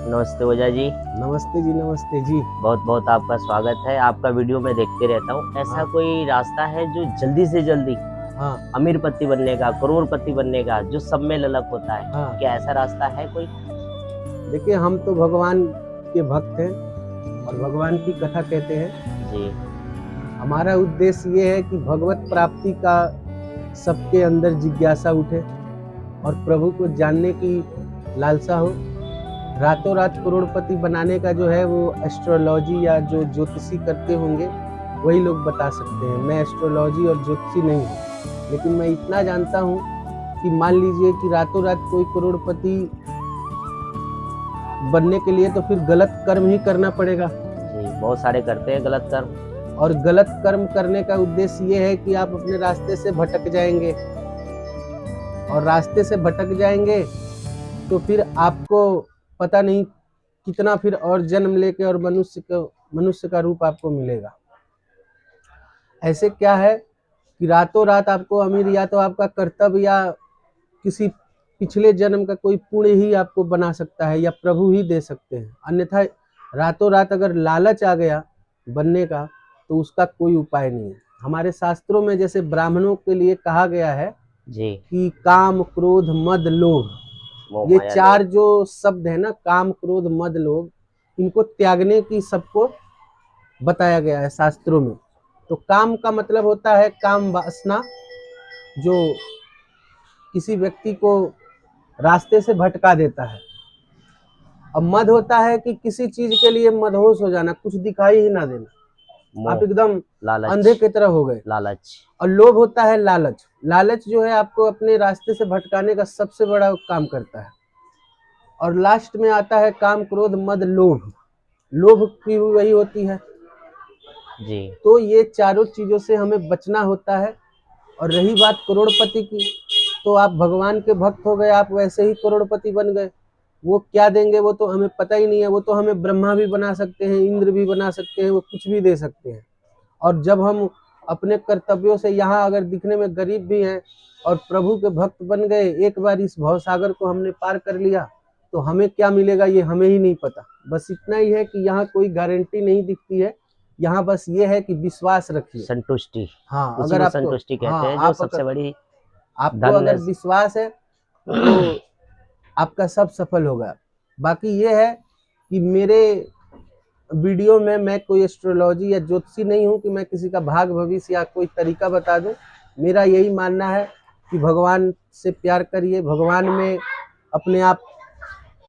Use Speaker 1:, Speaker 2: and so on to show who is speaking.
Speaker 1: नमस्ते ओझा जी।
Speaker 2: नमस्ते जी, नमस्ते जी।
Speaker 1: बहुत बहुत आपका स्वागत है। आपका वीडियो मैं देखते रहता हूँ। ऐसा
Speaker 2: हाँ।
Speaker 1: कोई रास्ता है जो जल्दी से जल्दी
Speaker 2: हाँ,
Speaker 1: अमीरपति बनने का, करोड़पति बनने का, जो सब में ललक होता है?
Speaker 2: हाँ।
Speaker 1: क्या ऐसा रास्ता है कोई?
Speaker 2: देखिए, हम तो भगवान के भक्त हैं और भगवान की कथा कहते हैं।
Speaker 1: जी,
Speaker 2: हमारा उद्देश्य ये है कि भगवत प्राप्ति का सबके अंदर जिज्ञासा उठे और प्रभु को जानने की लालसा हो। रातों रात करोड़पति बनाने का जो है वो एस्ट्रोलॉजी या जो ज्योतिषी करते होंगे वही लोग बता सकते हैं। मैं एस्ट्रोलॉजी और ज्योतिषी नहीं हूँ, लेकिन मैं इतना जानता हूँ कि मान लीजिए कि रातों रात कोई करोड़पति बनने के लिए तो फिर गलत कर्म ही करना पड़ेगा।
Speaker 1: जी, बहुत सारे करते हैं गलत कर्म।
Speaker 2: और गलत कर्म करने का उद्देश्य ये है कि आप अपने रास्ते से भटक जाएंगे, और रास्ते से भटक जाएंगे तो फिर आपको पता नहीं कितना फिर और जन्म लेके और मनुष्य का रूप आपको मिलेगा। ऐसे क्या है कि रातों रात आपको अमीर या तो आपका कर्तव्य या किसी पिछले जन्म का कोई पुण्य ही आपको बना सकता है, या प्रभु ही दे सकते हैं। अन्यथा रातों रात अगर लालच आ गया बनने का तो उसका कोई उपाय नहीं है। हमारे शास्त्रों में जैसे ब्राह्मणों के लिए कहा गया है
Speaker 1: जी,
Speaker 2: कि काम क्रोध मद लोभ,
Speaker 1: मोह
Speaker 2: ये
Speaker 1: माया
Speaker 2: चार
Speaker 1: लोभ।
Speaker 2: जो शब्द है ना, काम क्रोध मद लोभ, इनको त्यागने की सबको बताया गया है शास्त्रों में। तो काम का मतलब होता है काम वासना, जो किसी व्यक्ति को रास्ते से भटका देता है। अब मद होता है कि किसी चीज के लिए मदहोश हो जाना, कुछ दिखाई ही ना देना, आप
Speaker 1: मोह,
Speaker 2: एकदम
Speaker 1: लालच,
Speaker 2: अंधे की तरह हो गए।
Speaker 1: लालच।
Speaker 2: और लोभ होता है लालच। लालच जो है आपको अपने रास्ते से भटकाने का सबसे बड़ा काम करता है। और लास्ट में आता है काम क्रोध मद लोभ। लोभ की भी वही होती है।
Speaker 1: जी,
Speaker 2: तो ये चारों चीजों से हमें बचना होता है। और रही बात करोड़पति की, तो आप भगवान के भक्त हो गए, आप वैसे ही करोड़पति बन गए। वो क्या देंगे वो तो हमें पता ही नहीं है। वो तो हमें ब्रह्मा भी बना सकते हैं, इंद्र भी बना सकते हैं, वो कुछ भी दे सकते हैं। और जब हम अपने कर्तव्यों से यहाँ अगर दिखने में गरीब भी हैं और प्रभु के भक्त बन गए, एक बार इस भवसागर को हमने पार कर लिया, तो हमें क्या मिलेगा ये हमें ही नहीं पता। बस इतना ही है कि यहाँ कोई गारंटी नहीं दिखती है। यहाँ बस ये है कि विश्वास रखिए।
Speaker 1: संतुष्टि।
Speaker 2: हाँ,
Speaker 1: उसी
Speaker 2: अगर
Speaker 1: को
Speaker 2: आपको,
Speaker 1: संतुष्टि कहते
Speaker 2: हाँ
Speaker 1: हैं, जो
Speaker 2: आप
Speaker 1: सबसे बड़ी
Speaker 2: आपको
Speaker 1: धन
Speaker 2: अगर विश्वास है तो आपका सब सफल होगा। बाकी ये है कि मेरे वीडियो में मैं कोई एस्ट्रोलॉजी या ज्योतिषी नहीं हूँ कि मैं किसी का भाग भविष्य या कोई तरीका बता दूं। मेरा यही मानना है कि भगवान से प्यार करिए, भगवान में अपने आप